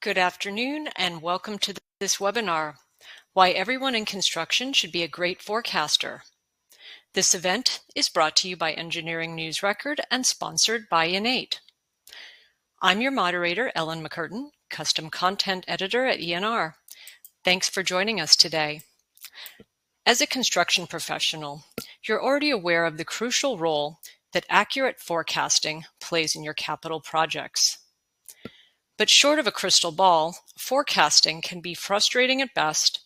Good afternoon and welcome to this webinar, Why Everyone in Construction Should Be a Great Forecaster. This event is brought to you by Engineering News Record and sponsored by InEight. I'm your moderator, Ellen McCurtain, Custom Content Editor at ENR. Thanks for joining us today. As a construction professional, you're already aware of the crucial role that accurate forecasting plays in your capital projects. But short of a crystal ball, forecasting can be frustrating at best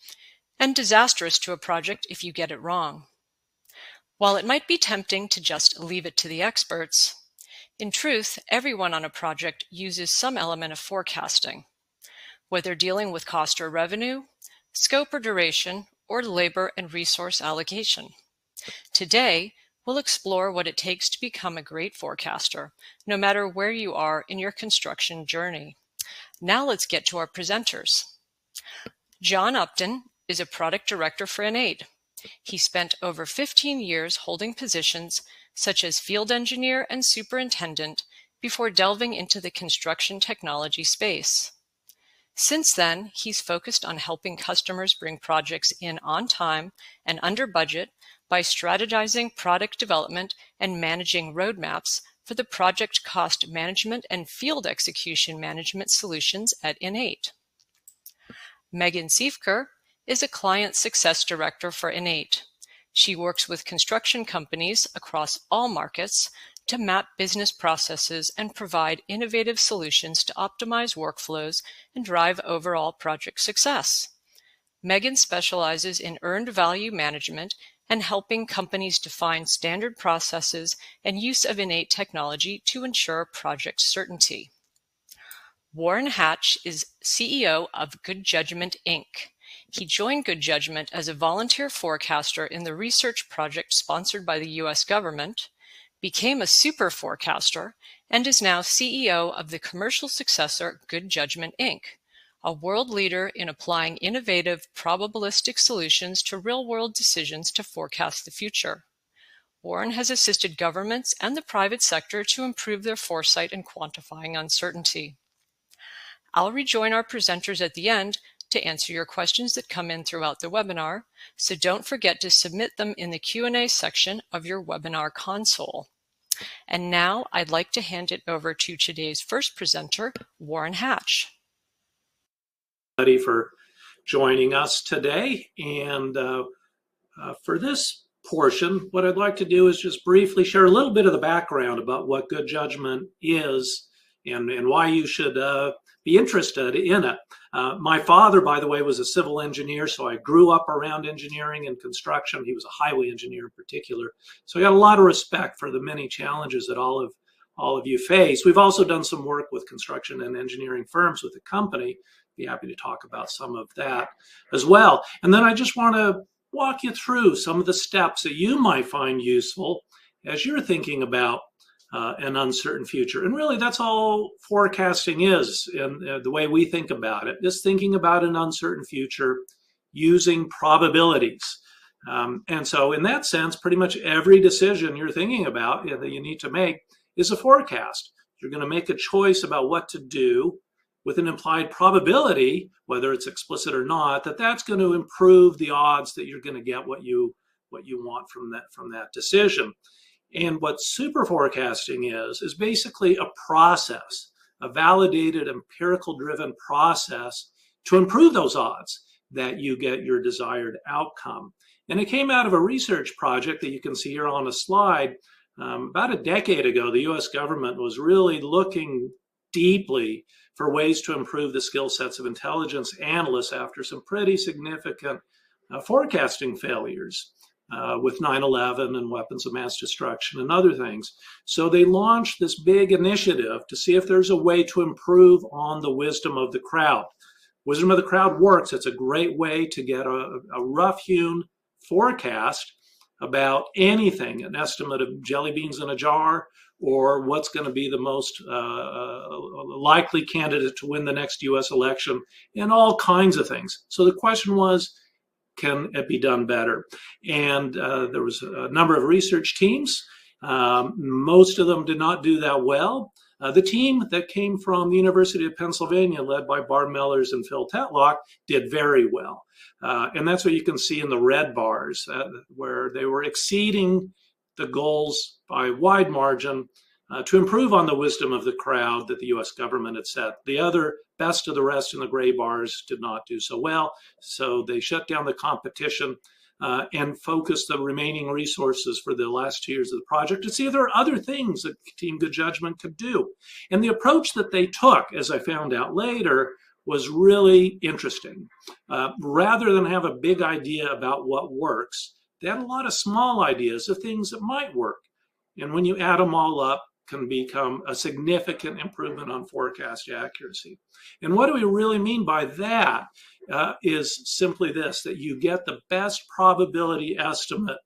and disastrous to a project if you get it wrong. While it might be tempting to just leave it to the experts, in truth, everyone on a project uses some element of forecasting, whether dealing with cost or revenue, scope or duration, or labor and resource allocation. Today, we'll explore what it takes to become a great forecaster, no matter where you are in your construction journey. Now let's get to our presenters. John Upton is a product director for InEight. He spent over 15 years holding positions such as field engineer and superintendent before delving into the construction technology space. Since then, he's focused on helping customers bring projects in on time and under budget by strategizing product development and managing roadmaps for the project cost management and field execution management solutions at InEight. Megan Siefker is a client success director for InEight. She works with construction companies across all markets to map business processes and provide innovative solutions to optimize workflows and drive overall project success. Megan specializes in earned value management and helping companies define standard processes and use of InEight technology to ensure project certainty. Warren Hatch is CEO of Good Judgment, Inc. He joined Good Judgment as a volunteer forecaster in the research project sponsored by the U.S. government, became a super forecaster, and is now CEO of the commercial successor Good Judgment, Inc., a world leader in applying innovative probabilistic solutions to real-world decisions to forecast the future. Warren has assisted governments and the private sector to improve their foresight in quantifying uncertainty. I'll rejoin our presenters at the end to answer your questions that come in throughout the webinar, so don't forget to submit them in the Q&A section of your webinar console. And now I'd like to hand it over to today's first presenter, Warren Hatch. For joining us today, and for this portion, what I'd like to do is just briefly share a little bit of the background about what Good Judgment is and why you should be interested in it. My father, by the way, was a civil engineer, so I grew up around engineering and construction. He was a highway engineer in particular, so I got a lot of respect for the many challenges that all of you face. We've also done some work with construction and engineering firms with the company. Be happy to talk about some of that as well. And then I just want to walk you through some of the steps that you might find useful as you're thinking about an uncertain future. And really, that's all forecasting is, in the way we think about it, is thinking about an uncertain future using probabilities. And so in that sense, pretty much every decision you're thinking about that you need to make is a forecast. You're going to make a choice about what to do with an implied probability, whether it's explicit or not, that that's going to improve the odds that you're going to get what you want from that decision. And what super forecasting is basically a process, a validated, empirical driven process to improve those odds that you get your desired outcome. And it came out of a research project that you can see here on a slide. About a decade ago, the US government was really looking deeply for ways to improve the skill sets of intelligence analysts after some pretty significant forecasting failures with 9/11 and weapons of mass destruction and other things. So they launched this big initiative to see if there's a way to improve on the wisdom of the crowd. Wisdom of the crowd works. It's a great way to get a rough-hewn forecast about anything, an estimate of jelly beans in a jar, or what's going to be the most likely candidate to win the next US election, and all kinds of things. So the question was, can it be done better? And there was a number of research teams. Most of them did not do that well. The team that came from the University of Pennsylvania, led by Barb Mellers and Phil Tetlock, did very well. And that's what you can see in the red bars, where they were exceeding the goals by wide margin to improve on the wisdom of the crowd that the US government had set. The other best of the rest in the gray bars did not do so well, so they shut down the competition and focus the remaining resources for the last 2 years of the project to see if there are other things that Team Good Judgment could do. And the approach that they took, as I found out later, was really interesting. Rather than have a big idea about what works, they had a lot of small ideas of things that might work. And when you add them all up, can become a significant improvement on forecast accuracy. And what do we really mean by that? Is simply this, that you get the best probability estimate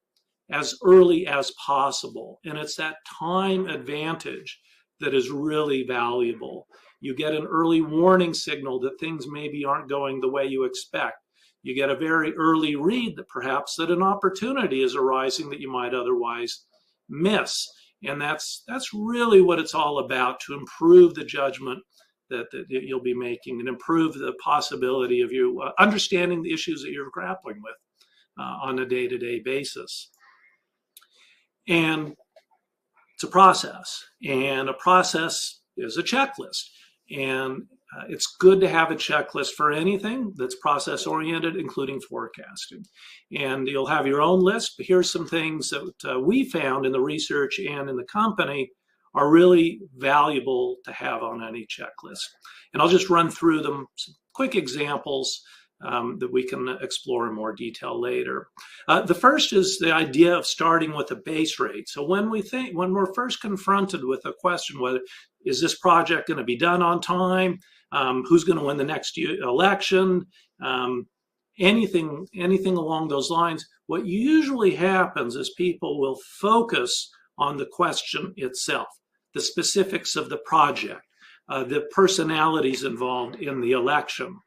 as early as possible. And it's that time advantage that is really valuable. You get an early warning signal that things maybe aren't going the way you expect. You get a very early read that perhaps that an opportunity is arising that you might otherwise miss. And that's really what it's all about, to improve the judgment that you'll be making and improve the possibility of you understanding the issues that you're grappling with on a day-to-day basis. And it's a process, and a process is a checklist. And it's good to have a checklist for anything that's process-oriented, including forecasting. And you'll have your own list, but here's some things that we found in the research and in the company are really valuable to have on any checklist. And I'll just run through them, some quick examples that we can explore in more detail later. The first is the idea of starting with a base rate. So when we're first confronted with a question, whether is this project going to be done on time, who's going to win the next election, anything along those lines, what usually happens is people will focus on the question itself, the specifics of the project, the personalities involved in the election.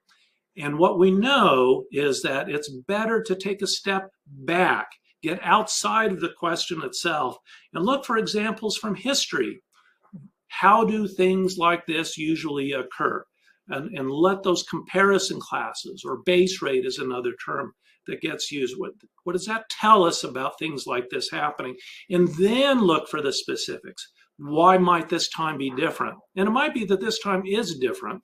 And what we know is that it's better to take a step back, get outside of the question itself, and look for examples from history. How do things like this usually occur? And let those comparison classes, or base rate is another term that gets used. What does that tell us about things like this happening? And then look for the specifics. Why might this time be different? And it might be that this time is different,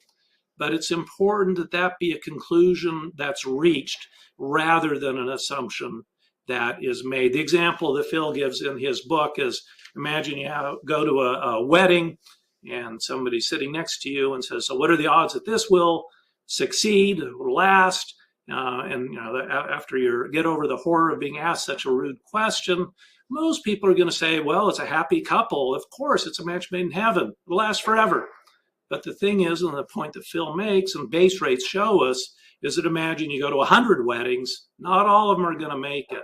but it's important that that be a conclusion that's reached rather than an assumption that is made. The example that Phil gives in his book is, imagine you go to a wedding and somebody's sitting next to you and says, so what are the odds that this will succeed, will last? And after you get over the horror of being asked such a rude question, most people are going to say, well, it's a happy couple. Of course, it's a match made in heaven. It'll last forever. But the thing is, and the point that Phil makes and base rates show us, is that imagine you go to 100 weddings, not all of them are going to make it.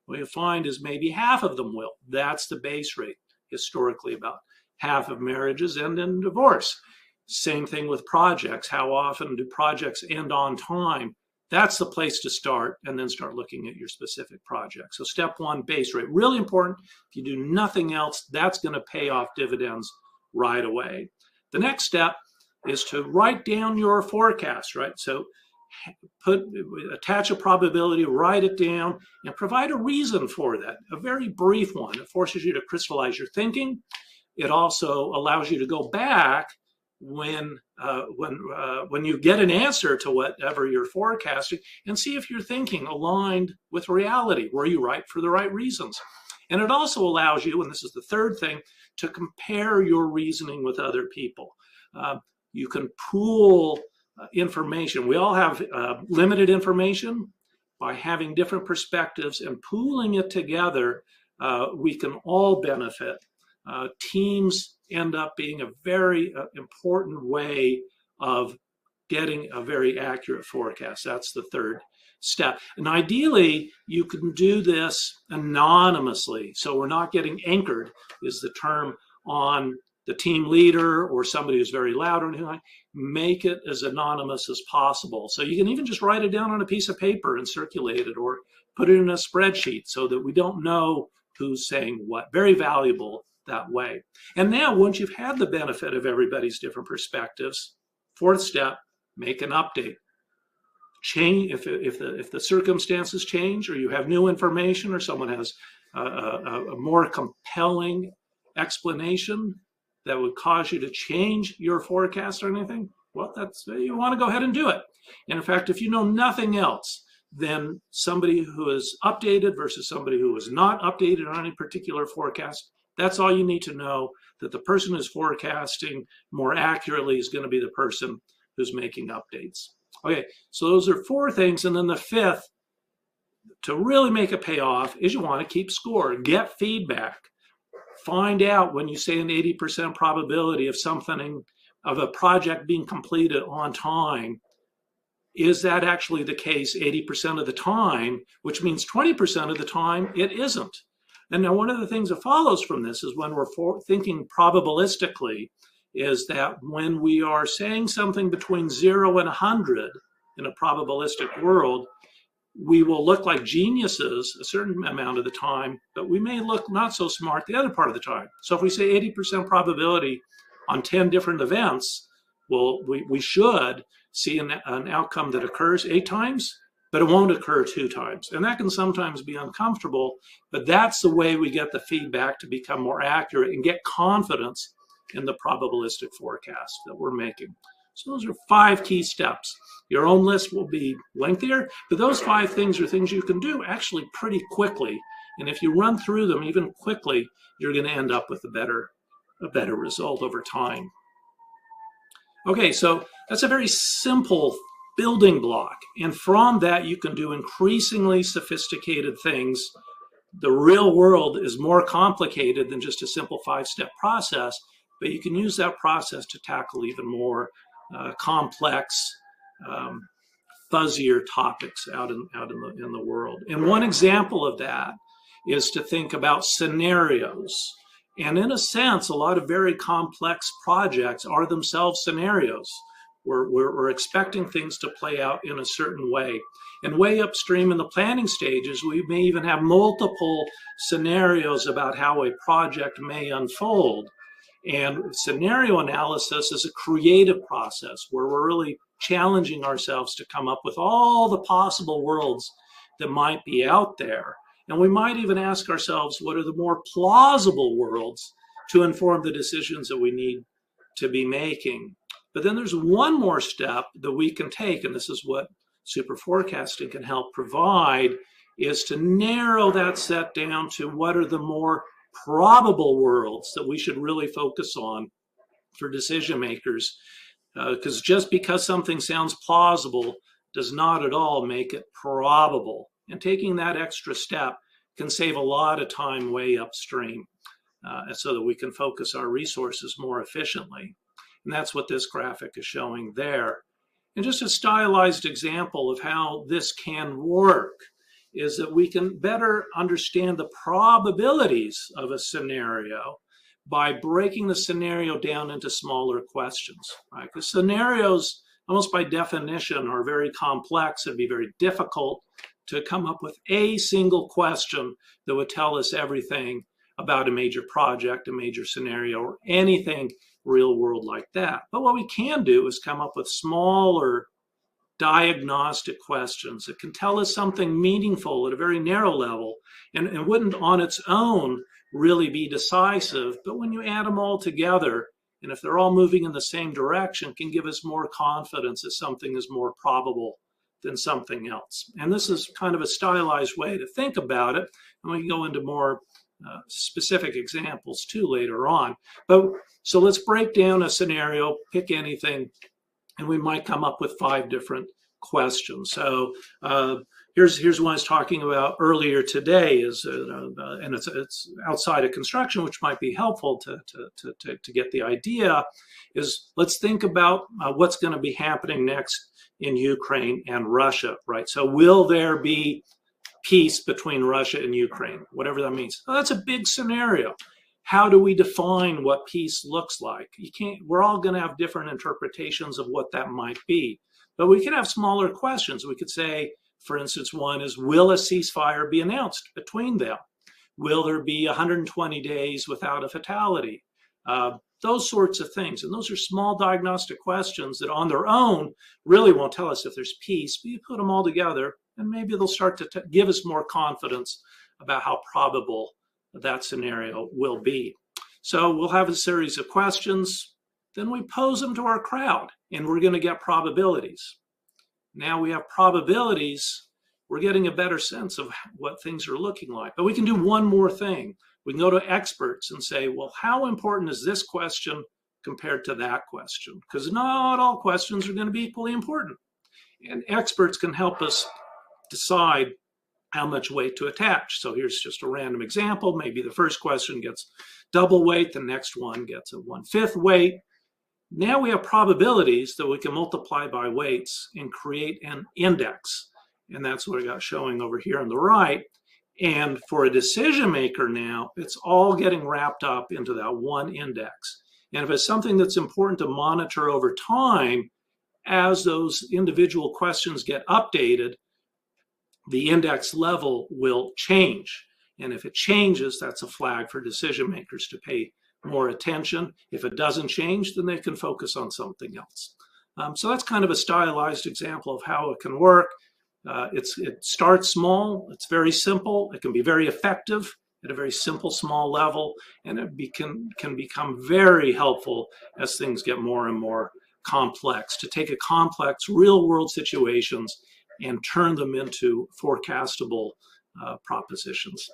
What you find is maybe half of them will. That's the base rate historically. About half of marriages end in divorce. Same thing with projects. How often do projects end on time? That's the place to start, and then start looking at your specific project. So step one, base rate, really important. If you do nothing else, that's going to pay off dividends right away. The next step is to write down your forecast, right? So attach a probability, write it down, and provide a reason for that, a very brief one. It forces you to crystallize your thinking. It also allows you to go back when you get an answer to whatever you're forecasting and see if your thinking aligned with reality. Were you right for the right reasons? And it also allows you, and this is the third thing, to compare your reasoning with other people. You can pool information. We all have limited information. By having different perspectives and pooling it together, we can all benefit. Teams end up being a very important way of getting a very accurate forecast. That's the third step. And ideally, you can do this anonymously. So we're not getting anchored, is the term, on the team leader or somebody who's very loud or anything like that. Make it as anonymous as possible. So you can even just write it down on a piece of paper and circulate it, or put it in a spreadsheet so that we don't know who's saying what. Very valuable that way. And now, once you've had the benefit of everybody's different perspectives, fourth step, make an update. Change if the circumstances change, or you have new information, or someone has a more compelling explanation that would cause you to change your forecast or anything, well, you want to go ahead and do it. And in fact, if you know nothing else, then somebody who is updated versus somebody who is not updated on any particular forecast, that's all you need to know, that the person who's forecasting more accurately is going to be the person who's making updates. Okay, so those are four things. And then the fifth, to really make it pay off, is you want to keep score, get feedback. Find out when you say an 80% probability of something, of a project being completed on time, is that actually the case 80% of the time, which means 20% of the time it isn't. And now one of the things that follows from this is, when we're thinking probabilistically, is that when we are saying something between 0 and 100 in a probabilistic world, we will look like geniuses a certain amount of the time, but we may look not so smart the other part of the time. So if we say 80% probability on 10 different events, well, we should see an outcome that occurs 8 times, but it won't occur 2 times. And that can sometimes be uncomfortable, but that's the way we get the feedback to become more accurate and get confidence in the probabilistic forecast that we're making. So those are 5 key steps. Your own list will be lengthier, but those 5 things are things you can do actually pretty quickly. And if you run through them even quickly, you're going to end up with a better result over time. Okay, so that's a very simple building block. And from that, you can do increasingly sophisticated things. The real world is more complicated than just a simple 5-step process, but you can use that process to tackle even more complex, fuzzier topics out in the world. And one example of that is to think about scenarios. And in a sense, a lot of very complex projects are themselves scenarios. We're expecting things to play out in a certain way. And way upstream in the planning stages, we may even have multiple scenarios about how a project may unfold. And scenario analysis is a creative process where we're really challenging ourselves to come up with all the possible worlds that might be out there. And we might even ask ourselves, what are the more plausible worlds to inform the decisions that we need to be making? But then there's one more step that we can take, and this is what superforecasting can help provide, is to narrow that set down to what are the more probable worlds that we should really focus on for decision makers. Because just because something sounds plausible does not at all make it probable. And taking that extra step can save a lot of time way upstream, so that we can focus our resources more efficiently. And that's what this graphic is showing there. And just a stylized example of how this can work is that we can better understand the probabilities of a scenario by breaking the scenario down into smaller questions, right? Because scenarios, almost by definition, are very complex. It'd be very difficult to come up with a single question that would tell us everything about a major project, a major scenario, or anything real world like that. But what we can do is come up with smaller diagnostic questions that can tell us something meaningful at a very narrow level, and wouldn't on its own really be decisive. But when you add them all together, and if they're all moving in the same direction, can give us more confidence that something is more probable than something else. And this is kind of a stylized way to think about it. And we can go into more specific examples too later on. But so let's break down a scenario, pick anything, and we might come up with 5 different questions. So here's one I was talking about earlier today, and it's outside of construction, which might be helpful to get the idea. Is let's think about what's going to be happening next in Ukraine and Russia, right? So will there be peace between Russia and Ukraine, whatever that means? Well, that's a big scenario. How do we define what peace looks like? We're all going to have different interpretations of what that might be, but we can have smaller questions. We could say, for instance, one is, will a ceasefire be announced between them? Will there be 120 days without a fatality? Those sorts of things. And those are small diagnostic questions that on their own really won't tell us if there's peace, but you put them all together and maybe they'll start to give us more confidence about how probable that scenario will be. So we'll have a series of questions, then we pose them to our crowd and we're going to get probabilities. Now we have probabilities, we're getting a better sense of what things are looking like. But we can do one more thing. We can go to experts and say, well, how important is this question compared to that question? Because not all questions are going to be equally important. And experts can help us decide how much weight to attach. So here's just a random example. Maybe the first question gets double weight, the next one gets a 1/5 weight. Now we have probabilities that we can multiply by weights and create an index. And that's what I got showing over here on the right. And for a decision maker now, it's all getting wrapped up into that one index. And if it's something that's important to monitor over time, as those individual questions get updated, the index level will change. And if it changes, that's a flag for decision makers to pay more attention. If it doesn't change, then they can focus on something else. So that's kind of a stylized example of how it can work. It starts small, it's very simple, it can be very effective at a very simple, small level, and it can become very helpful as things get more and more complex, to take a complex real-world situations and turn them into forecastable propositions.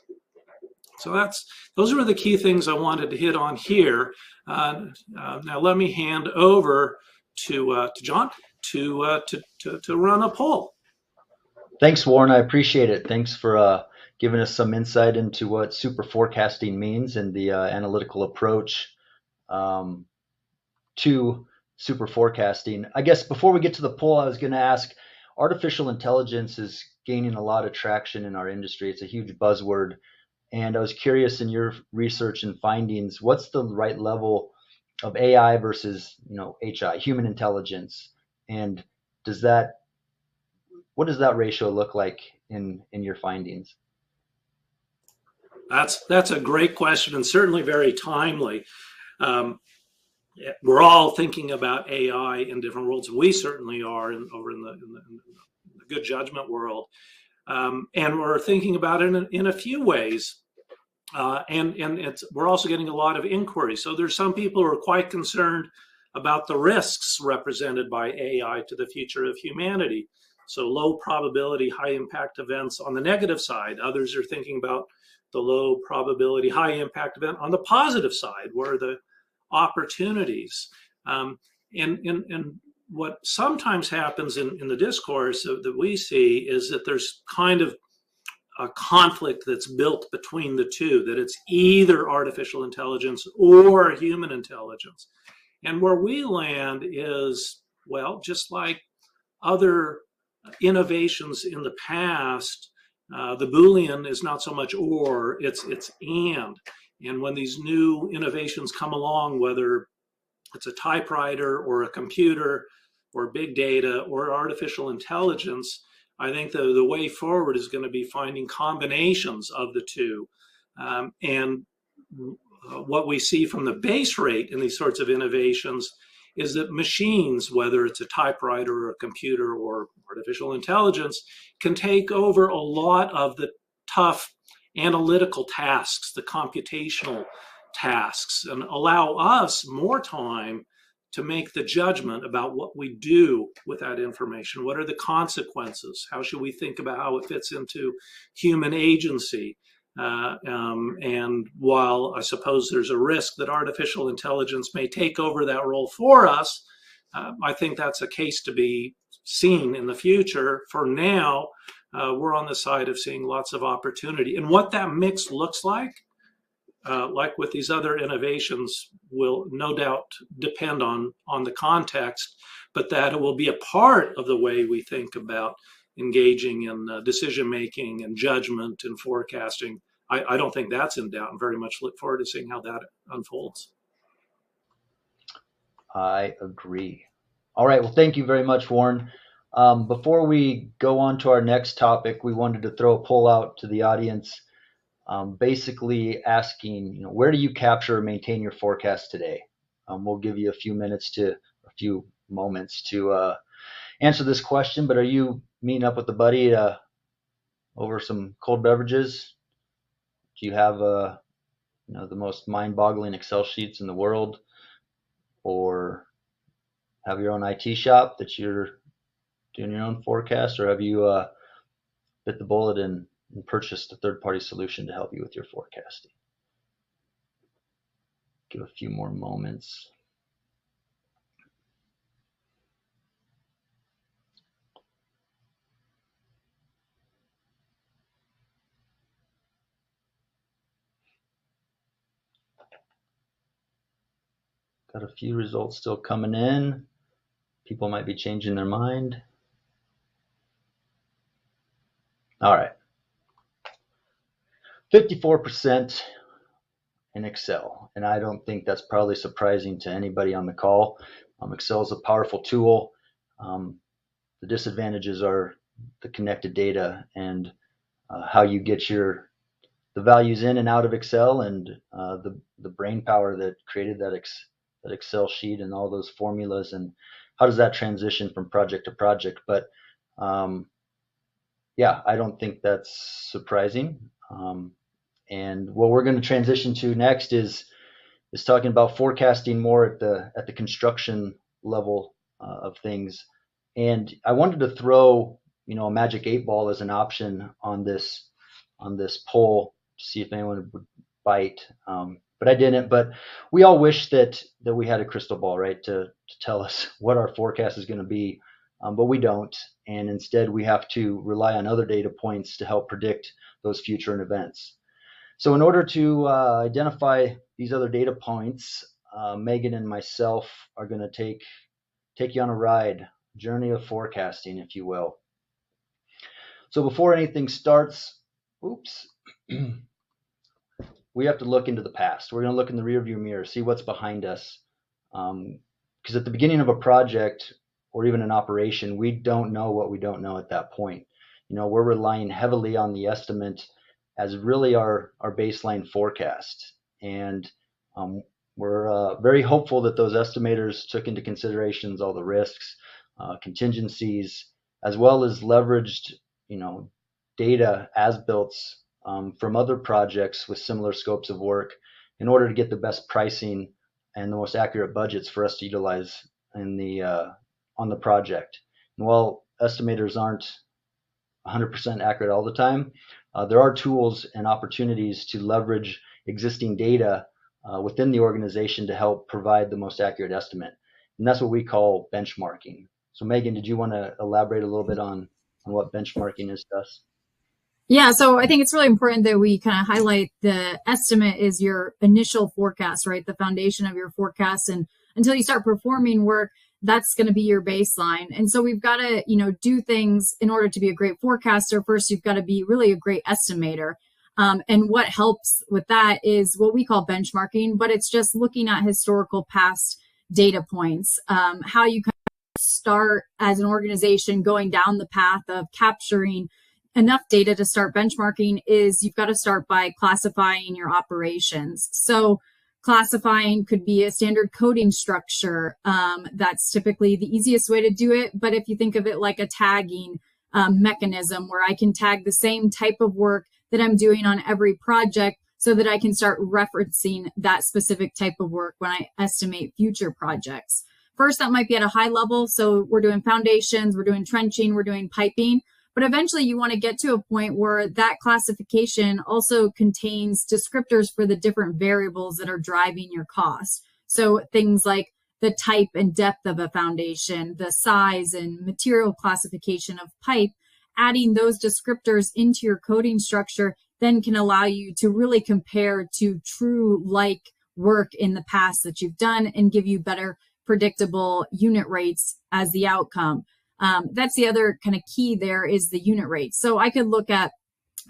So those were the key things I wanted to hit on here. Now let me hand over to John to run a poll. Thanks, Warren. I appreciate it. Thanks for giving us some insight into what super forecasting means and the analytical approach to super forecasting. I guess before we get to the poll, I was going to ask, artificial intelligence is gaining a lot of traction in our industry. It's a huge buzzword. And I was curious, in your research and findings, what's the right level of AI versus, HI, human intelligence? And what does that ratio look like in your findings? That's a great question, and certainly very timely. We're all thinking about AI in different worlds. We certainly are over in the good judgment world, and we're thinking about it in a few ways. And we're also getting a lot of inquiry. So there's some people who are quite concerned about the risks represented by AI to the future of humanity. So low probability, high impact events on the negative side. Others are thinking about the low probability, high impact event on the positive side, where the opportunities. And what sometimes happens in the discourse that we see is that there's kind of a conflict that's built between the two, that it's either artificial intelligence or human intelligence. And where we land is, well, just like other innovations in the past, the Boolean is not so much or, it's and. And when these new innovations come along, whether it's a typewriter or a computer or big data or artificial intelligence, I think the way forward is going to be finding combinations of the two. And what we see from the base rate in these sorts of innovations is that machines, whether it's a typewriter or a computer or artificial intelligence, can take over a lot of the tough analytical tasks, the computational tasks, and allow us more time to make the judgment about what we do with that information. What are the consequences? How should we think about how it fits into human agency? And while I suppose there's a risk that artificial intelligence may take over that role for us, I think that's a case to be seen in the future. For now, we're on the side of seeing lots of opportunity. And what that mix looks like with these other innovations, will no doubt depend on the context, but that it will be a part of the way we think about engaging in decision making and judgment and forecasting. I don't think that's in doubt, and very much look forward to seeing how that unfolds. I agree. All right. Well, thank you very much, Warren. Before we go on to our next topic, we wanted to throw a poll out to the audience. basically asking, where do you capture or maintain your forecast today? We'll give you a few moments to answer this question, but are you meeting up with a buddy over some cold beverages? Do you have the most mind-boggling Excel sheets in the world, or have your own IT shop that you're doing your own forecast, or have you bit the bullet and purchased a third-party solution to help you with your forecasting? Give a few more moments. Got a few results still coming in. People might be changing their mind. All right. 54% in Excel. And I don't think that's probably surprising to anybody on the call. Excel is a powerful tool. The disadvantages are the connected data and how you get the values in and out of Excel, and the brain power that created that Excel sheet and all those formulas, and how does that transition from project to project. But yeah, I don't think that's surprising. And what we're going to transition to next is talking about forecasting more at the construction level of things. And I wanted to throw a magic 8-ball as an option on this poll to see if anyone would bite. But I didn't. But we all wish that we had a crystal ball, right, to tell us what our forecast is going to be. But we don't. And instead, we have to rely on other data points to help predict those future events. So in order to identify these other data points, Megan and myself are going to take you on a ride, journey of forecasting, if you will. So before anything starts, we have to look into the past. We're going to look in the rearview mirror, see what's behind us. Because at the beginning of a project or even an operation, we don't know what we don't know at that point. We're relying heavily on the estimate as really our baseline forecast. And we're very hopeful that those estimators took into considerations all the risks, contingencies, as well as leveraged, data as built from other projects with similar scopes of work in order to get the best pricing and the most accurate budgets for us to utilize on the project. And while estimators aren't 100% accurate all the time, there are tools and opportunities to leverage existing data within the organization to help provide the most accurate estimate. And that's what we call benchmarking. So Megan, did you want to elaborate a little bit on what benchmarking is to us? Yeah, so I think it's really important that we kind of highlight the estimate is your initial forecast, right? The foundation of your forecast. And until you start performing work, that's going to be your baseline. And so we've got to, do things in order to be a great forecaster. First, you've got to be really a great estimator. And what helps with that is what we call benchmarking, but it's just looking at historical past data points, how you kind of start as an organization going down the path of capturing enough data to start benchmarking is you've got to start by classifying your operations. So classifying could be a standard coding structure. That's typically the easiest way to do it. But if you think of it like a tagging mechanism where I can tag the same type of work that I'm doing on every project so that I can start referencing that specific type of work when I estimate future projects. First, that might be at a high level. So we're doing foundations, we're doing trenching, we're doing piping. But eventually you want to get to a point where that classification also contains descriptors for the different variables that are driving your cost. So things like the type and depth of a foundation, the size and material classification of pipe, adding those descriptors into your coding structure then can allow you to really compare to true like work in the past that you've done and give you better predictable unit rates as the outcome. That's the other kind of key there is the unit rate. So I could look at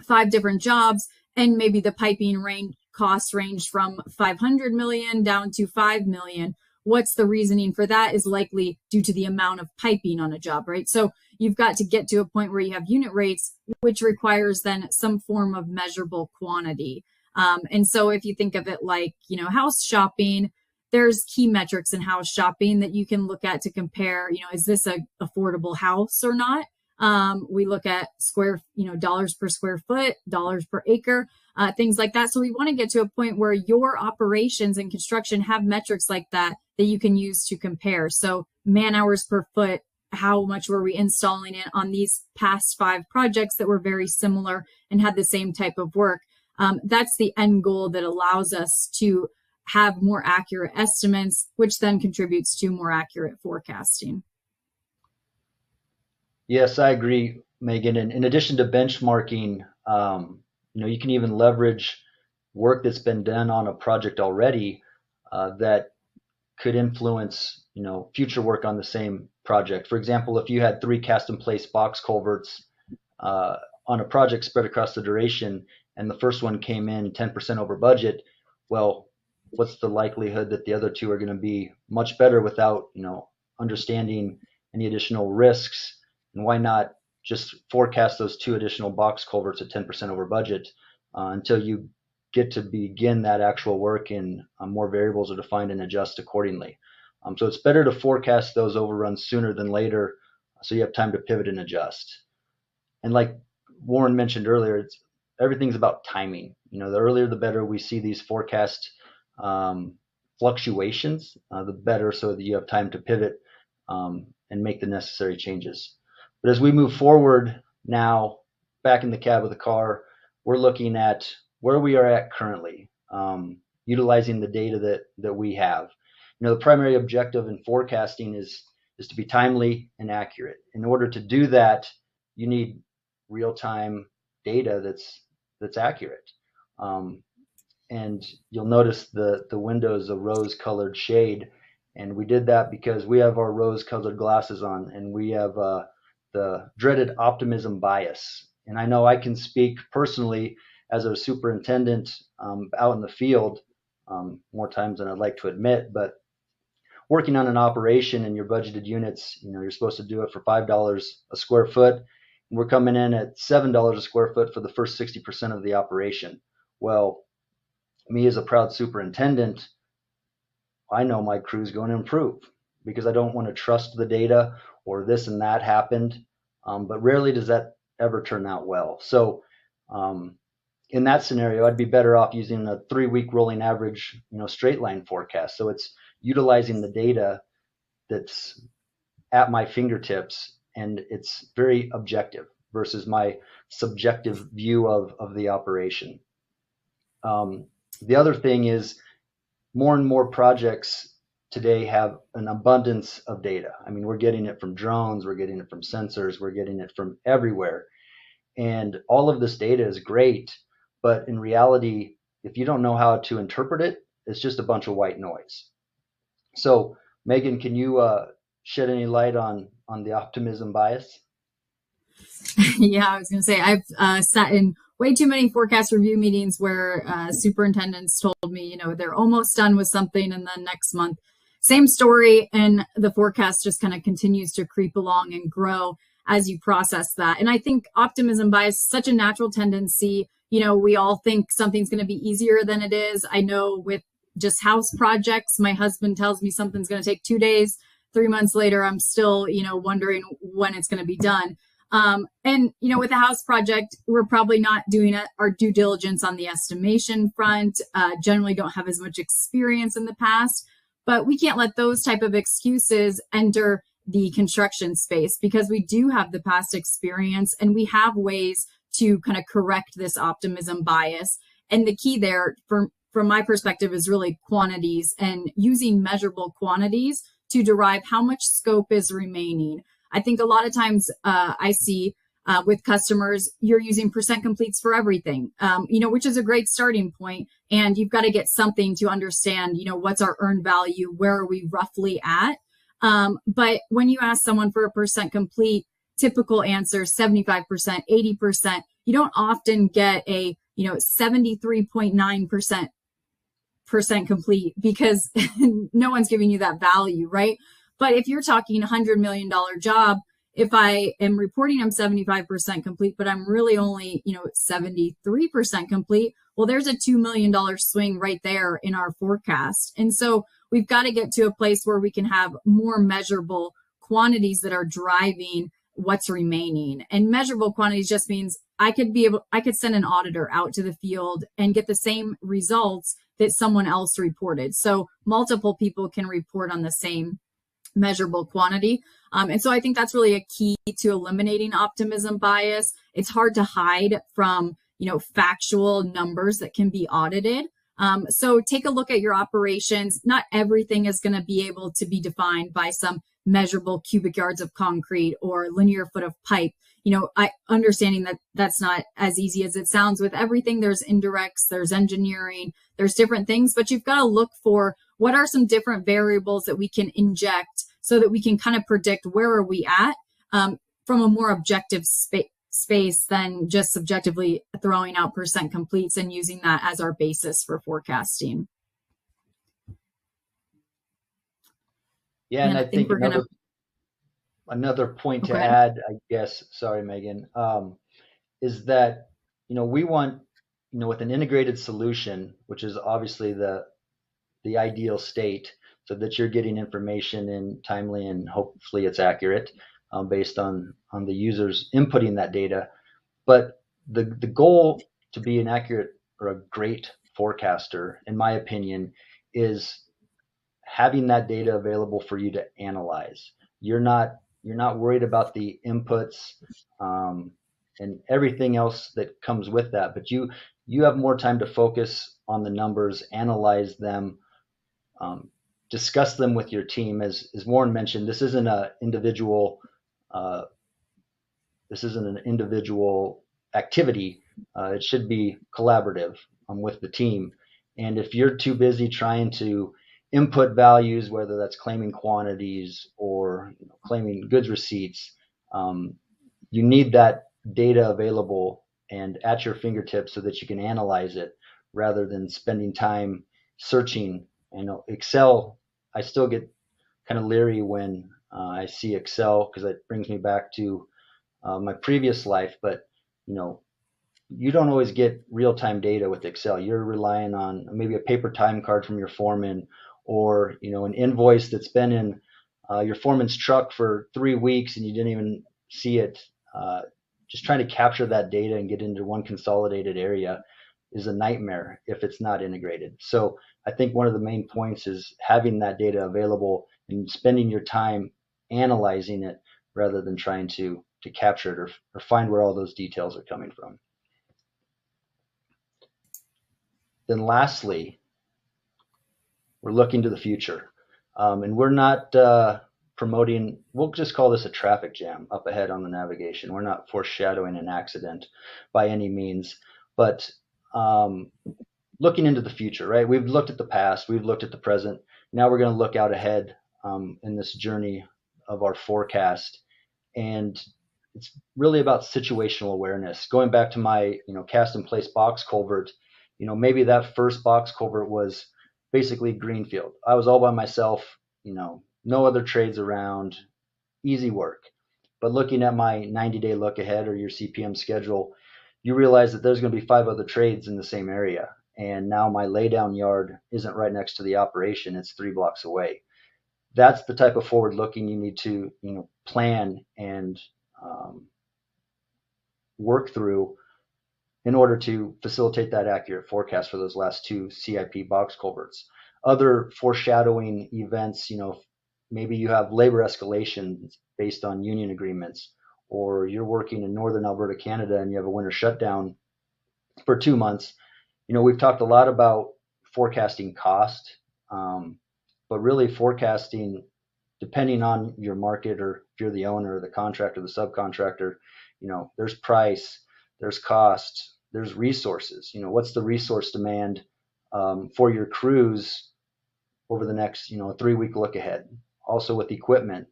5 different jobs and maybe the piping costs range from 500 million down to 5 million. what's the reasoning for that is likely due to the amount of piping on a job, right? So you've got to get to a point where you have unit rates, which requires then some form of measurable quantity. And so if you think of it like, house shopping, there's key metrics in house shopping that you can look at to compare, is this a affordable house or not? We look at dollars per square foot, dollars per acre, things like that. So we want to get to a point where your operations and construction have metrics like that you can use to compare. So man hours per foot, how much were we installing it on these past 5 projects that were very similar and had the same type of work? That's the end goal that allows us to have more accurate estimates, which then contributes to more accurate forecasting. Yes, I agree, Megan. And in addition to benchmarking, you can even leverage work that's been done on a project already that could influence, future work on the same project. For example, if you had 3 cast-in-place box culverts on a project spread across the duration, and the first one came in 10% over budget, well, what's the likelihood that the other 2 are going to be much better without, understanding any additional risks? And why not just forecast those 2 additional box culverts at 10% over budget until you get to begin that actual work and more variables are defined and adjust accordingly. So it's better to forecast those overruns sooner than later so you have time to pivot and adjust. And like Warren mentioned earlier, everything's about timing. The earlier the better we see these forecast fluctuations, the better, so that you have time to pivot and make the necessary changes. But as we move forward now, back in the cab of the car, we're looking at where we are at currently, utilizing the data that we have. The primary objective in forecasting is to be timely and accurate. In order to do that, you need real-time data that's accurate. And you'll notice the window's a rose-colored shade, and we did that because we have our rose-colored glasses on, and we have the dreaded optimism bias. And I know I can speak personally as a superintendent out in the field more times than I'd like to admit, but working on an operation and your budgeted units, you're supposed to do it for $5 a square foot, and we're coming in at $7 a square foot for the first 60% of the operation. Well, me as a proud superintendent, I know my crew's going to improve because I don't want to trust the data or this and that happened, but rarely does that ever turn out well. So in that scenario, I'd be better off using a 3-week rolling average, straight line forecast. So it's utilizing the data that's at my fingertips, and it's very objective versus my subjective view of the operation. The other thing is more and more projects today have an abundance of data. I mean, we're getting it from drones, we're getting it from sensors, we're getting it from everywhere. And all of this data is great, but in reality, if you don't know how to interpret it, it's just a bunch of white noise. So Megan, can you shed any light on the optimism bias? Yeah, I was going to say, I've sat in way too many forecast review meetings where superintendents told me, they're almost done with something, and then next month, same story, and the forecast just kind of continues to creep along and grow as you process that. And I think optimism bias is such a natural tendency. We all think something's going to be easier than it is. I know with just house projects, my husband tells me something's going to take 2 days. 3 months later, I'm still, wondering when it's going to be done. And with a house project, we're probably not doing our due diligence on the estimation front, generally don't have as much experience in the past, but we can't let those type of excuses enter the construction space because we do have the past experience and we have ways to kind of correct this optimism bias. And the key there, from my perspective, is really quantities and using measurable quantities to derive how much scope is remaining. I think a lot of times I see with customers, you're using percent completes for everything, which is a great starting point. And you've got to get something to understand, what's our earned value? Where are we roughly at? But when you ask someone for a percent complete, typical answer, 75%, 80%, you don't often get a, 73.9% percent complete because no one's giving you that value, right? But if you're talking $100 million job, if I am reporting I'm 75% complete, but I'm really only, 73% complete, well, there's a $2 million swing right there in our forecast. And so we've got to get to a place where we can have more measurable quantities that are driving what's remaining. And measurable quantities just means I could send an auditor out to the field and get the same results that someone else reported. So multiple people can report on the same measurable quantity. And so I think that's really a key to eliminating optimism bias. It's hard to hide from, factual numbers that can be audited. So take a look at your operations. Not everything is going to be able to be defined by some measurable cubic yards of concrete or linear foot of pipe. I understanding that that's not as easy as it sounds. With everything, there's indirects, there's engineering, there's different things, but you've got to look for what are some different variables that we can inject so that we can kind of predict where are we at from a more objective space than just subjectively throwing out percent completes and using that as our basis for forecasting. Yeah, and I think another point to add, I guess, sorry, Megan, is that, we want, with an integrated solution, which is obviously the ideal state, so that you're getting information in timely and hopefully it's accurate based on the users inputting that data. But the goal to be an accurate or a great forecaster, in my opinion, is having that data available for you to analyze. You're not worried about the inputs and everything else that comes with that, but you have more time to focus on the numbers, analyze them, discuss them with your team. As Warren mentioned, this isn't an individual activity. It should be collaborative with the team. And if you're too busy trying to input values, whether that's claiming quantities or claiming goods receipts, you need that data available and at your fingertips so that you can analyze it rather than spending time searching. Excel, I still get kind of leery when I see Excel because it brings me back to my previous life. But you don't always get real-time data with Excel. You're relying on maybe a paper time card from your foreman, or an invoice that's been in your foreman's truck for 3 weeks and you didn't even see it. Just trying to capture that data and get into one consolidated area is a nightmare if it's not integrated. So I think one of the main points is having that data available and spending your time analyzing it rather than trying to capture it or find where all those details are coming from. Then lastly, we're looking to the future. And we're not promoting, we'll just call this a traffic jam up ahead on the navigation. We're not foreshadowing an accident by any means, but looking into the future, right? We've looked at the past, we've looked at the present. Now we're going to look out ahead in this journey of our forecast. And it's really about situational awareness. Going back to my, cast in place box culvert, maybe that first box culvert was basically greenfield. I was all by myself, no other trades around, easy work. But looking at my 90-day look ahead or your CPM schedule, you realize that there's going to be 5 other trades in the same area. And now my laydown yard isn't right next to the operation, it's 3 blocks away. That's the type of forward looking you need to, plan and work through in order to facilitate that accurate forecast for those last 2 CIP box culverts. Other foreshadowing events, maybe you have labor escalations based on union agreements, or you're working in northern Alberta, Canada, and you have a winter shutdown for 2 months. We've talked a lot about forecasting cost, but really forecasting, depending on your market, or if you're the owner, the contractor, the subcontractor, there's price, there's cost, there's resources. What's the resource demand for your crews over the next, 3-week look ahead? Also with equipment,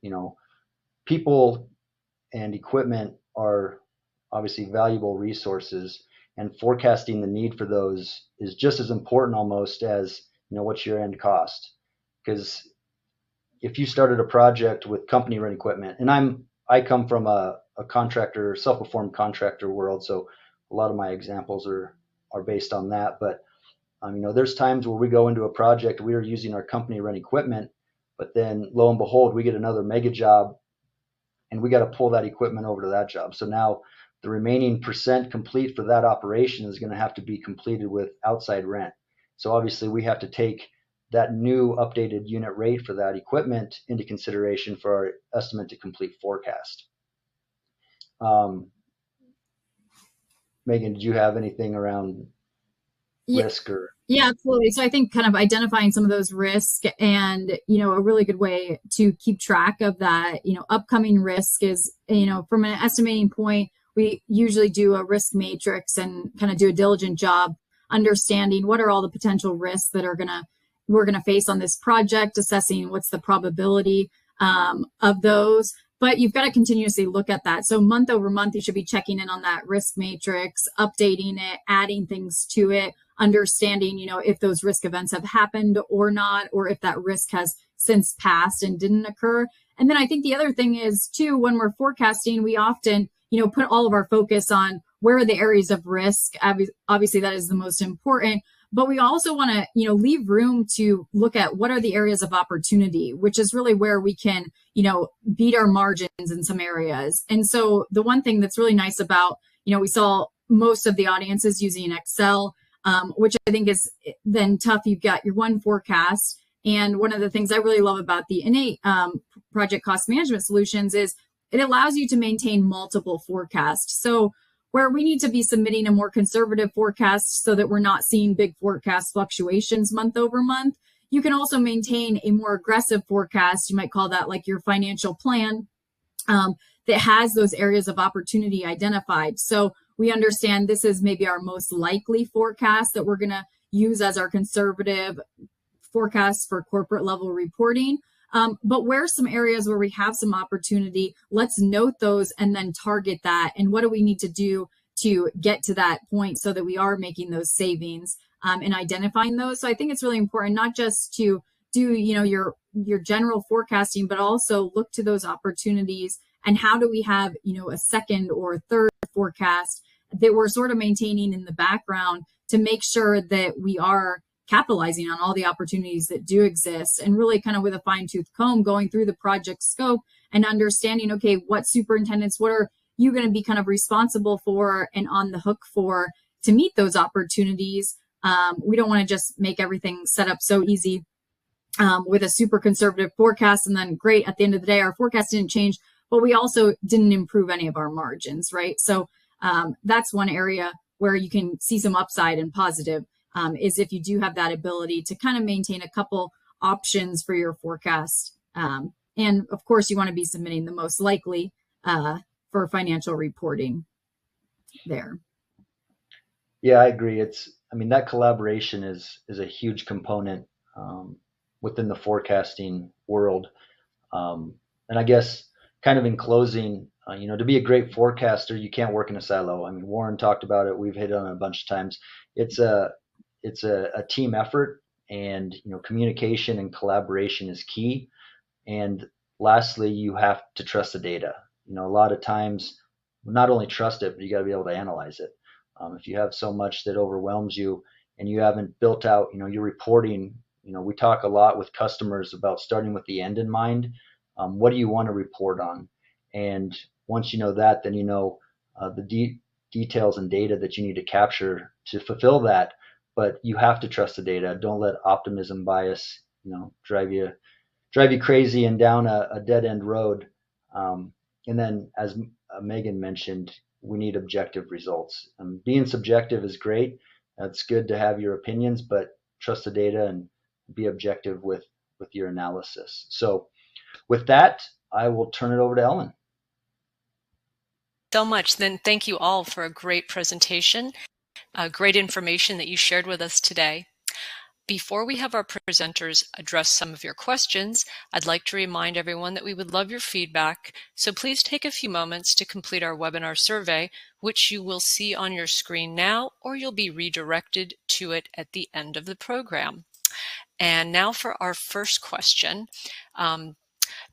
people and equipment are obviously valuable resources, and forecasting the need for those is just as important almost as what's your end cost? Because if you started a project with company run equipment, and I come from a contractor, self-performed contractor world, so a lot of my examples are based on that. But there's times where we go into a project, we are using our company run equipment, but then lo and behold, we get another mega job, and we got to pull that equipment over to that job. So now the remaining percent complete for that operation is going to have to be completed with outside rent. So obviously we have to take that new updated unit rate for that equipment into consideration for our estimate to complete forecast. Megan, did you have anything around risk or? Yeah, absolutely. So I think kind of identifying some of those risks and, a really good way to keep track of that, upcoming risk is, from an estimating point, we usually do a risk matrix and kind of do a diligent job understanding what are all the potential risks that we're going to face on this project, assessing what's the probability of those. But you've got to continuously look at that. So month over month, you should be checking in on that risk matrix, updating it, adding things to it, understanding, if those risk events have happened or not, or if that risk has since passed and didn't occur. And then I think the other thing is too, when we're forecasting, we often, put all of our focus on where are the areas of risk. Obviously, that is the most important. But we also want to, leave room to look at what are the areas of opportunity, which is really where we can, beat our margins in some areas. And so the one thing that's really nice about, we saw most of the audiences using Excel, which I think is then tough. You've got your one forecast. And one of the things I really love about the InEight project cost management solutions is it allows you to maintain multiple forecasts. So where we need to be submitting a more conservative forecast so that we're not seeing big forecast fluctuations month over month, you can also maintain a more aggressive forecast. You might call that like your financial plan that has those areas of opportunity identified. So we understand this is maybe our most likely forecast that we're going to use as our conservative forecast for corporate level reporting. But where some areas where we have some opportunity, let's note those and then target that. And what do we need to do to get to that point so that we are making those savings and identifying those? So I think it's really important not just to do, your general forecasting, but also look to those opportunities and how do we have, a second or third forecast that we're sort of maintaining in the background to make sure that we are capitalizing on all the opportunities that do exist, and really kind of with a fine-tooth comb going through the project scope and understanding, okay, what superintendents, what are you going to be kind of responsible for and on the hook for to meet those opportunities. We don't want to just make everything set up so easy with a super conservative forecast and then great, at the end of the day, our forecast didn't change, but we also didn't improve any of our margins, right? So that's one area where you can see some upside and positive. Is if you do have that ability to kind of maintain a couple options for your forecast. And of course, you want to be submitting the most likely for financial reporting there. Yeah, I agree. That collaboration is a huge component within the forecasting world. And I guess kind of in closing, to be a great forecaster, you can't work in a silo. Warren talked about it. We've hit on it a bunch of times. It's a team effort, and communication and collaboration is key. And lastly, you have to trust the data. A lot of times, not only trust it, but you got to be able to analyze it. If you have so much that overwhelms you and you haven't built out, your reporting, we talk a lot with customers about starting with the end in mind. What do you want to report on? And once you know that, then the details and data that you need to capture to fulfill that. But you have to trust the data. Don't let optimism bias, drive you crazy and down a dead end road. And then, as Megan mentioned, we need objective results. Being subjective is great. It's good to have your opinions, but trust the data and be objective with your analysis. So with that, I will turn it over to Ellen. So much. Then thank you all for a great presentation, great information that you shared with us today. Before we have our presenters address some of your questions, I'd like to remind everyone that we would love your feedback, so please take a few moments to complete our webinar survey, which you will see on your screen now, or you'll be redirected to it at the end of the program. And now for our first question.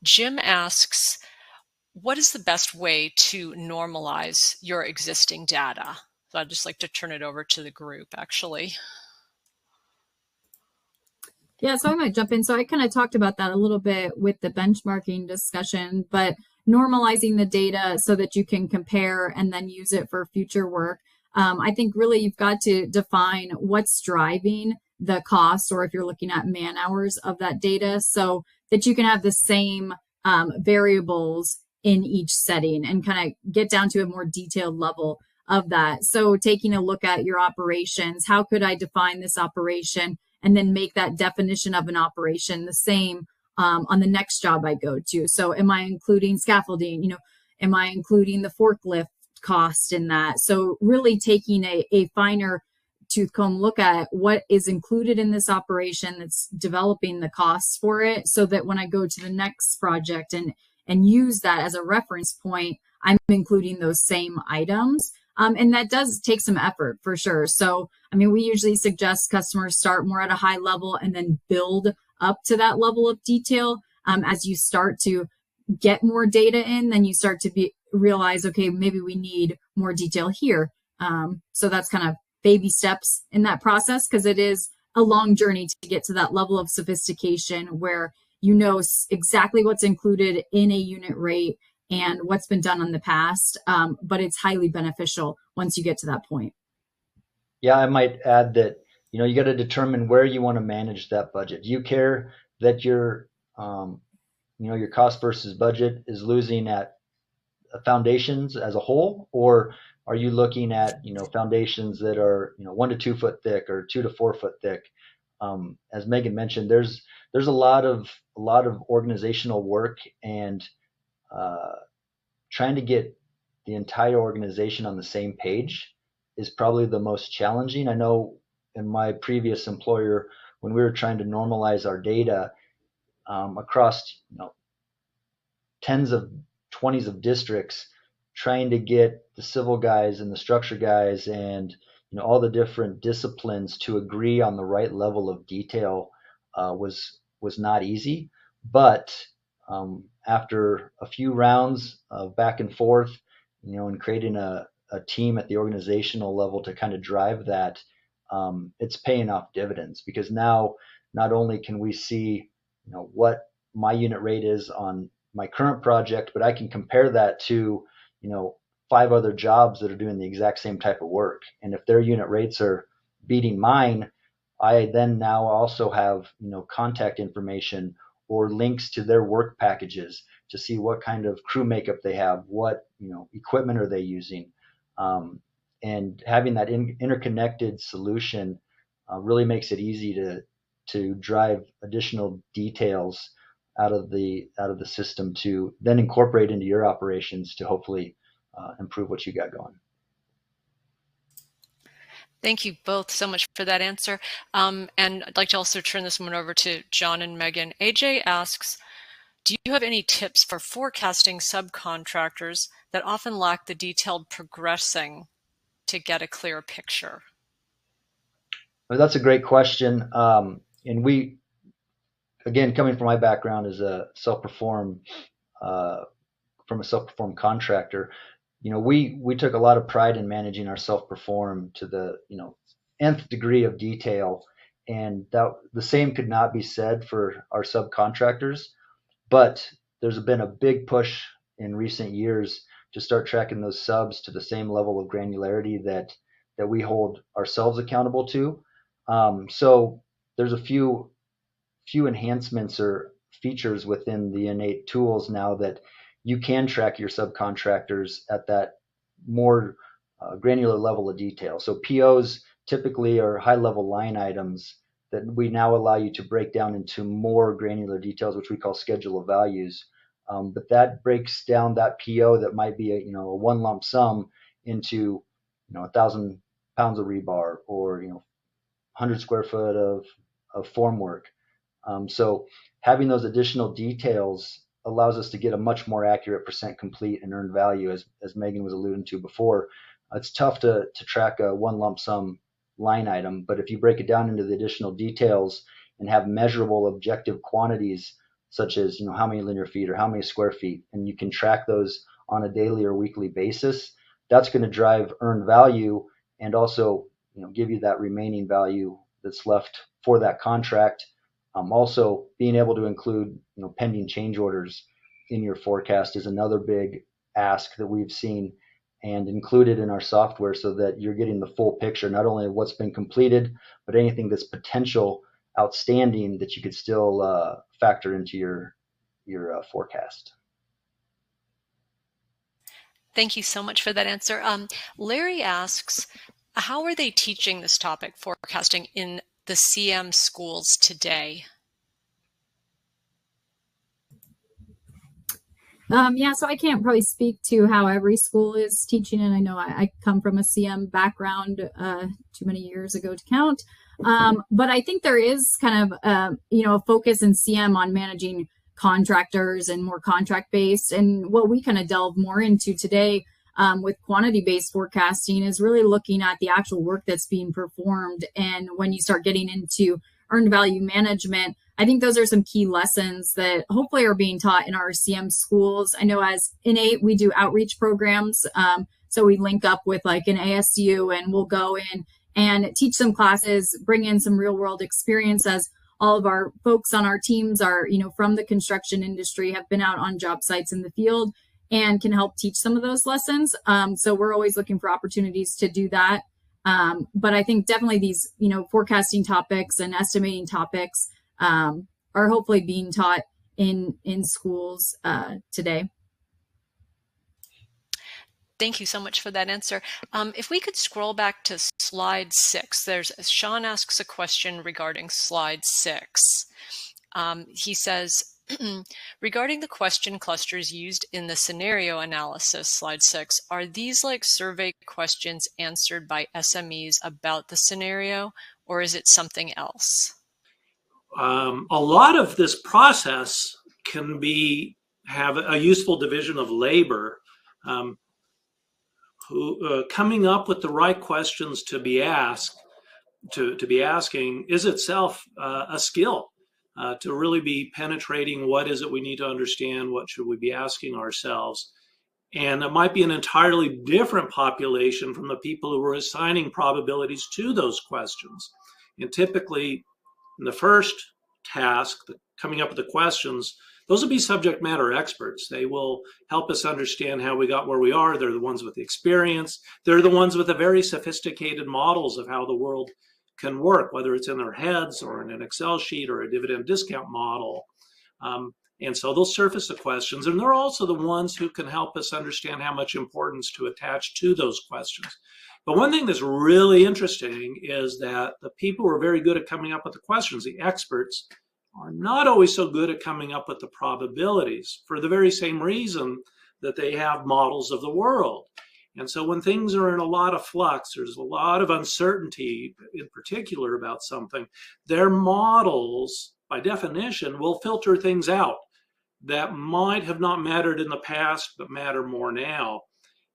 Jim asks, what is the best way to normalize your existing data? So I'd just like to turn it over to the group, actually. Yeah, so I might jump in. So I kind of talked about that a little bit with the benchmarking discussion, but normalizing the data so that you can compare and then use it for future work. I think really you've got to define what's driving the cost, or if you're looking at man hours of that data, so that you can have the same variables in each setting and kind of get down to a more detailed level of that. So taking a look at your operations, how could I define this operation and then make that definition of an operation the same on the next job I go to? So am I including scaffolding? Am I including the forklift cost in that? So really taking a finer tooth comb look at what is included in this operation that's developing the costs for it, so that when I go to the next project and use that as a reference point, I'm including those same items. And that does take some effort for sure. So, we usually suggest customers start more at a high level and then build up to that level of detail. As you start to get more data in, then you start to realize, okay, maybe we need more detail here. So that's kind of baby steps in that process, because it is a long journey to get to that level of sophistication where you know exactly what's included in a unit rate and what's been done in the past, but it's highly beneficial once you get to that point. Yeah, I might add that, you got to determine where you want to manage that budget. Do you care that your cost versus budget is losing at foundations as a whole, or are you looking at, foundations that are, 1 to 2 foot thick or 2 to 4 foot thick? As Megan mentioned, there's a lot of organizational work, and trying to get the entire organization on the same page is probably the most challenging. I know in my previous employer, when we were trying to normalize our data across tens of 20s of districts, trying to get the civil guys and the structure guys and all the different disciplines to agree on the right level of detail was not easy. But after a few rounds of back and forth, and creating a team at the organizational level to kind of drive that, it's paying off dividends, because now not only can we see what my unit rate is on my current project, but I can compare that to 5 other jobs that are doing the exact same type of work. And if their unit rates are beating mine, I then now also have contact information or links to their work packages to see what kind of crew makeup they have, what equipment are they using, and having that interconnected solution really makes it easy to drive additional details out of the system to then incorporate into your operations to hopefully improve what you got going. Thank you both so much for that answer. And I'd like to also turn this one over to John and Megan. AJ asks, do you have any tips for forecasting subcontractors that often lack the detailed progressing to get a clear picture? Well, that's a great question. And we, again, coming from my background as a self-perform contractor, we took a lot of pride in managing our self-perform to the nth degree of detail, and that the same could not be said for our subcontractors. But there's been a big push in recent years to start tracking those subs to the same level of granularity that we hold ourselves accountable to. So there's a few enhancements or features within the InEight tools now that you can track your subcontractors at that more granular level of detail. So POs typically are high-level line items that we now allow you to break down into more granular details, which we call schedule of values. But that breaks down that PO that might be a one lump sum into 1,000 pounds of rebar or 100 square foot of formwork. So having those additional details allows us to get a much more accurate percent complete and earned value, as Megan was alluding to before. It's tough to track a one lump sum line item, but if you break it down into the additional details and have measurable objective quantities such as how many linear feet or how many square feet, and you can track those on a daily or weekly basis, that's going to drive earned value and also give you that remaining value that's left for that contract. Also, being able to include pending change orders in your forecast is another big ask that we've seen and included in our software, so that you're getting the full picture, not only of what's been completed, but anything that's potential outstanding that you could still factor into your forecast. Thank you so much for that answer. Larry asks, how are they teaching this topic, forecasting, in the CM schools today? Yeah, so I can't probably speak to how every school is teaching it. I know I come from a CM background too many years ago to count. But I think there is kind of, a focus in CM on managing contractors and more contract-based. And what we kind of delve more into today with quantity-based forecasting is really looking at the actual work that's being performed. And when you start getting into earned value management, I think those are some key lessons that hopefully are being taught in our CM schools. I know as InEight, we do outreach programs. So we link up with like an ASU, and we'll go in and teach some classes, bring in some real world experience, as all of our folks on our teams are, from the construction industry, have been out on job sites in the field and can help teach some of those lessons. So we're always looking for opportunities to do that. But I think definitely these, forecasting topics and estimating topics are hopefully being taught in schools today. Thank you so much for that answer. If we could scroll back to slide 6, Sean asks a question regarding slide 6. He says, regarding the question clusters used in the scenario analysis, slide 6, are these like survey questions answered by SMEs about the scenario, or is it something else? A lot of this process can have a useful division of labor. Coming up with the right questions to be asked, to be asking, is itself a skill to really be penetrating what is it we need to understand, what should we be asking ourselves. And it might be an entirely different population from the people who are assigning probabilities to those questions. And typically, in the first task, coming up with the questions, those will be subject matter experts. They will help us understand how we got where we are. They're the ones with the experience. They're the ones with the very sophisticated models of how the world can work, whether it's in their heads or in an Excel sheet or a dividend discount model. And so they'll surface the questions. And they're also the ones who can help us understand how much importance to attach to those questions. But one thing that's really interesting is that the people who are very good at coming up with the questions, the experts, are not always so good at coming up with the probabilities, for the very same reason that they have models of the world. And so when things are in a lot of flux, there's a lot of uncertainty in particular about something, their models, by definition, will filter things out that might have not mattered in the past, but matter more now.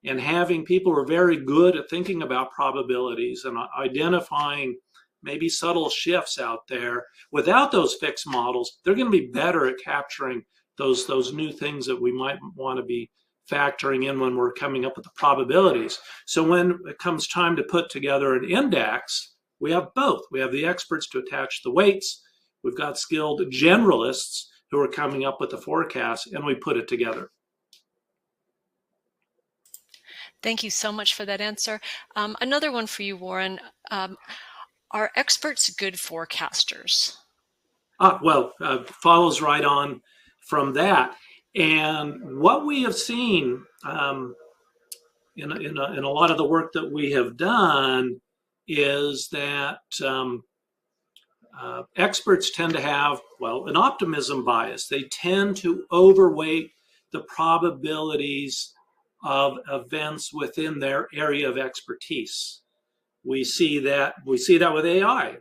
And having people who are very good at thinking about probabilities and identifying maybe subtle shifts out there, without those fixed models, they're going to be better at capturing those new things that we might want to be factoring in when we're coming up with the probabilities. So when it comes time to put together an index, we have both. We have the experts to attach the weights. We've got skilled generalists who are coming up with the forecast, and we put it together. Thank you so much for that answer. Another one for you, Warren. Are experts good forecasters? Follows right on from that. And what we have seen in a lot of the work that we have done is that experts tend to have, an optimism bias. They tend to overweight the probabilities of events within their area of expertise. We see that with AI.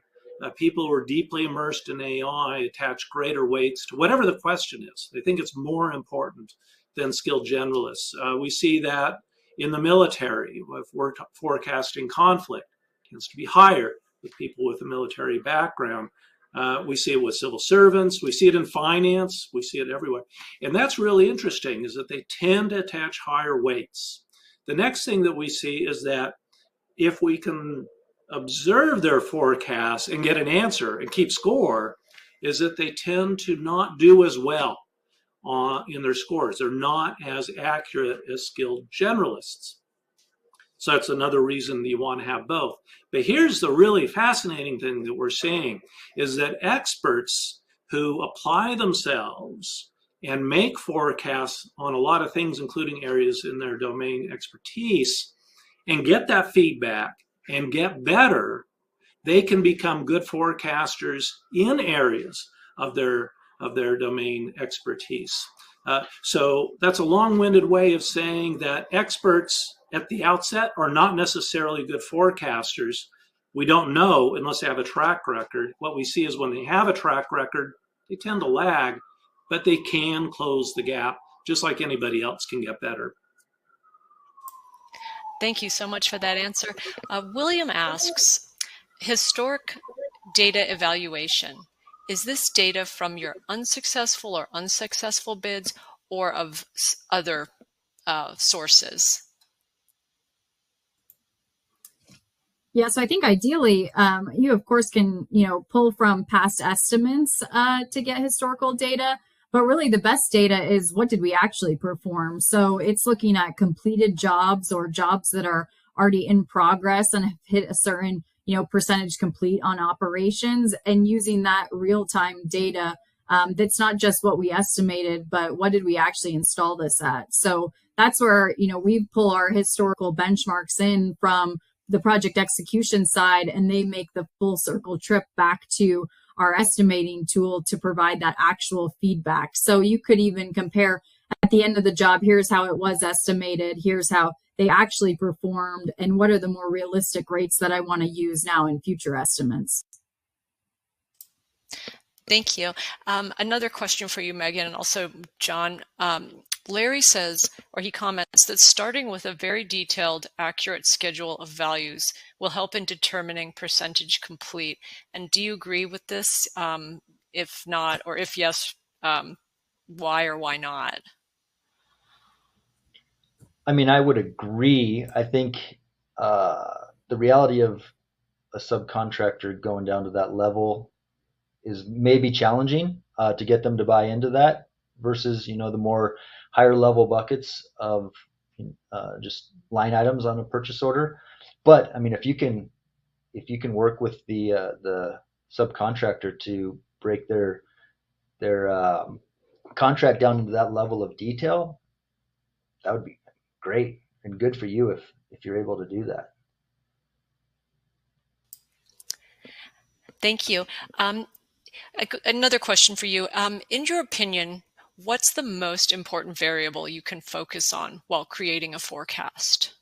People who are deeply immersed in AI attach greater weights to whatever the question is. They think it's more important than skilled generalists. We see that in the military, if we're forecasting conflict, it tends to be higher with people with a military background. We see it with civil servants. We see it in finance. We see it everywhere. And that's really interesting, is that they tend to attach higher weights. The next thing that we see is that if we can observe their forecasts and get an answer and keep score, is that they tend to not do as well in their scores. They're not as accurate as skilled generalists. So that's another reason that you want to have both. But here's the really fascinating thing that we're seeing, is that experts who apply themselves and make forecasts on a lot of things, including areas in their domain expertise, and get that feedback and get better, they can become good forecasters in areas of their domain expertise. So that's a long-winded way of saying that experts at the outset are not necessarily good forecasters. We don't know unless they have a track record. What we see is when they have a track record, they tend to lag, but they can close the gap, just like anybody else can get better. Thank you so much for that answer. William asks, historic data evaluation. Is this data from your unsuccessful or unsuccessful bids, or of other sources? Yeah, so I think ideally, you of course can, pull from past estimates to get historical data, but really the best data is what did we actually perform? So it's looking at completed jobs or jobs that are already in progress and have hit a certain, percentage complete on operations, and using that real-time data that's not just what we estimated, but what did we actually install this at? So that's where, we pull our historical benchmarks in from the project execution side, and they make the full circle trip back to our estimating tool to provide that actual feedback. So you could even compare at the end of the job, here's how it was estimated, here's how they actually performed, and what are the more realistic rates that I want to use now in future estimates. Thank you. Another question for you, Megan, and also John. Larry says, or he comments, that starting with a very detailed, accurate schedule of values will help in determining percentage complete. And do you agree with this? If not, or if yes, why or why not? I mean, I would agree. I think the reality of a subcontractor going down to that level is maybe challenging to get them to buy into that versus, the more higher level buckets of just line items on a purchase order. But I mean, if you can work with the subcontractor to break their contract down to that level of detail, that would be great and good for you if you're able to do that. Thank you. Another question for you. In your opinion, what's the most important variable you can focus on while creating a forecast?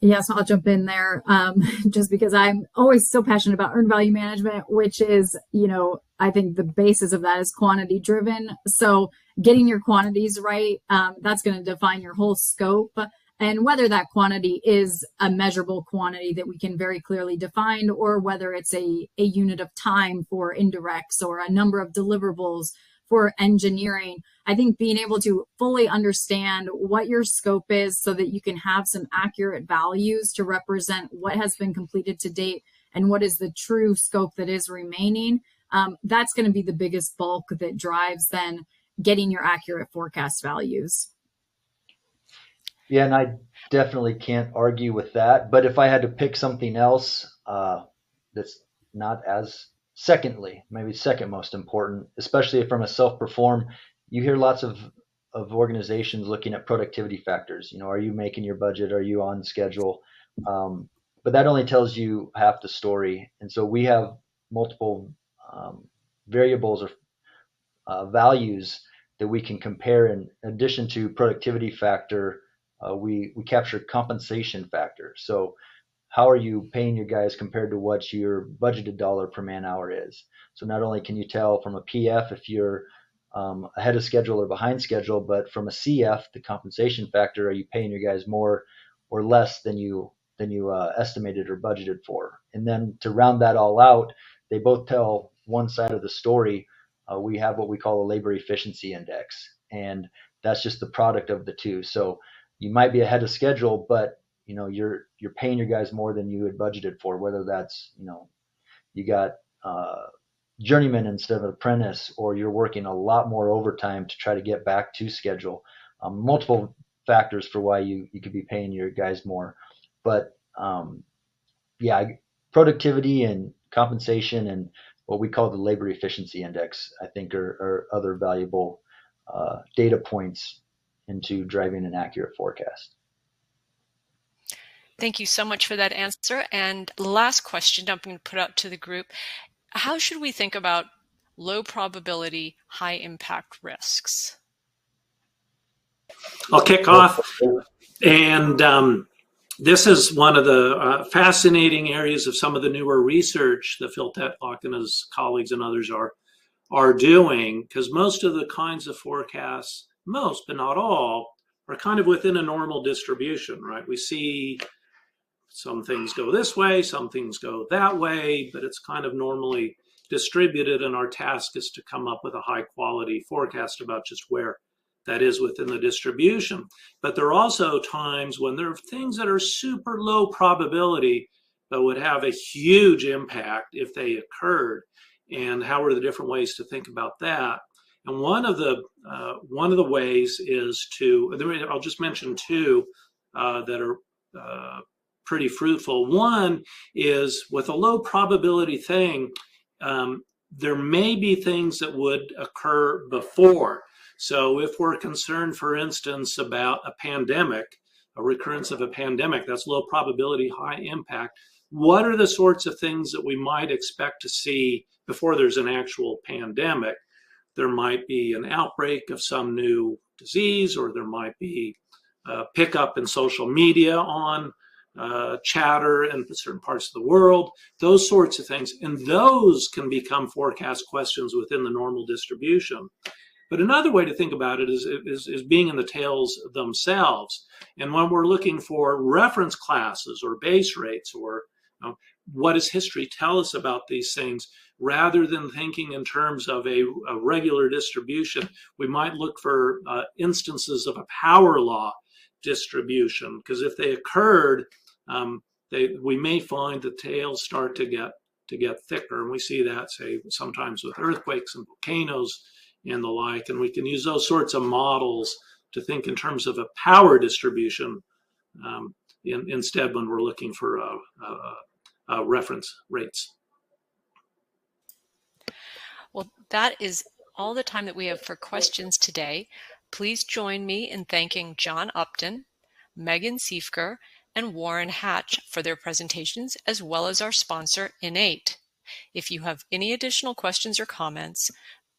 Yes, I'll jump in there just because I'm always so passionate about earned value management, which is, I think the basis of that is quantity driven. So getting your quantities right, that's going to define your whole scope. And whether that quantity is a measurable quantity that we can very clearly define, or whether it's a unit of time for indirects or a number of deliverables for engineering, I think being able to fully understand what your scope is so that you can have some accurate values to represent what has been completed to date and what is the true scope that is remaining, that's going to be the biggest bulk that drives then getting your accurate forecast values. Yeah, and I definitely can't argue with that. But if I had to pick something else that's not as maybe second most important, especially from a self-perform, you hear lots of organizations looking at productivity factors. Are you making your budget? Are you on schedule? But that only tells you half the story. And so we have multiple variables or values that we can compare. In addition to productivity factor, we capture compensation factor. So how are you paying your guys compared to what your budgeted dollar per man hour is? So not only can you tell from a PF if you're ahead of schedule or behind schedule, but from a CF, the compensation factor, are you paying your guys more or less than you estimated or budgeted for. And then to round that all out, they both tell one side of the story. We have what we call a labor efficiency index, and that's just the product of the two. So you might be ahead of schedule, but you're paying your guys more than you had budgeted for, whether that's you got journeyman instead of apprentice, or you're working a lot more overtime to try to get back to schedule. Multiple factors for why you could be paying your guys more. But productivity and compensation and what we call the labor efficiency index, I think are other valuable data points into driving an accurate forecast. Thank you so much for that answer. And last question I'm going to put out to the group. How should we think about low probability, high impact risks? I'll kick off. And this is one of the fascinating areas of some of the newer research that Phil Tetlock and his colleagues and others are doing, because most of the kinds of forecasts, most but not all, are kind of within a normal distribution, right? We see some things go this way, some things go that way, but it's kind of normally distributed, and our task is to come up with a high quality forecast about just where that is within the distribution. But there are also times when there are things that are super low probability but would have a huge impact if they occurred. And how are the different ways to think about that? And one of the ways is to, I'll just mention two that are pretty fruitful. One is with a low probability thing, there may be things that would occur before. So if we're concerned, for instance, about a pandemic, a recurrence of a pandemic, that's low probability, high impact. What are the sorts of things that we might expect to see before there's an actual pandemic? There might be an outbreak of some new disease, or there might be a pickup in social media on chatter in certain parts of the world, those sorts of things. And those can become forecast questions within the normal distribution. But another way to think about it is being in the tails themselves. And when we're looking for reference classes or base rates, or what does history tell us about these things, rather than thinking in terms of a regular distribution, we might look for instances of a power law distribution, because if they occurred, we may find the tails start to get thicker. And we see that, say, sometimes with earthquakes and volcanoes and the like, and we can use those sorts of models to think in terms of a power distribution instead when we're looking for reference rates. Well, that is all the time that we have for questions today. Please join me in thanking John Upton, Megan Siefker, and Warren Hatch for their presentations, as well as our sponsor, InEight. If you have any additional questions or comments,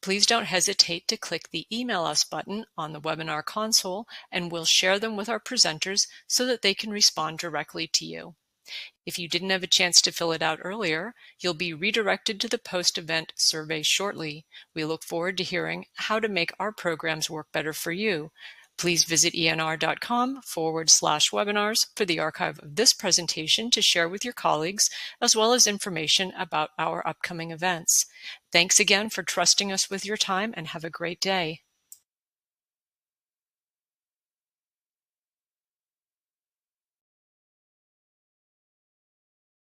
please don't hesitate to click the Email Us button on the webinar console, and we'll share them with our presenters so that they can respond directly to you. If you didn't have a chance to fill it out earlier, you'll be redirected to the post-event survey shortly. We look forward to hearing how to make our programs work better for you. Please visit enr.com/webinars for the archive of this presentation to share with your colleagues, as well as information about our upcoming events. Thanks again for trusting us with your time, and have a great day.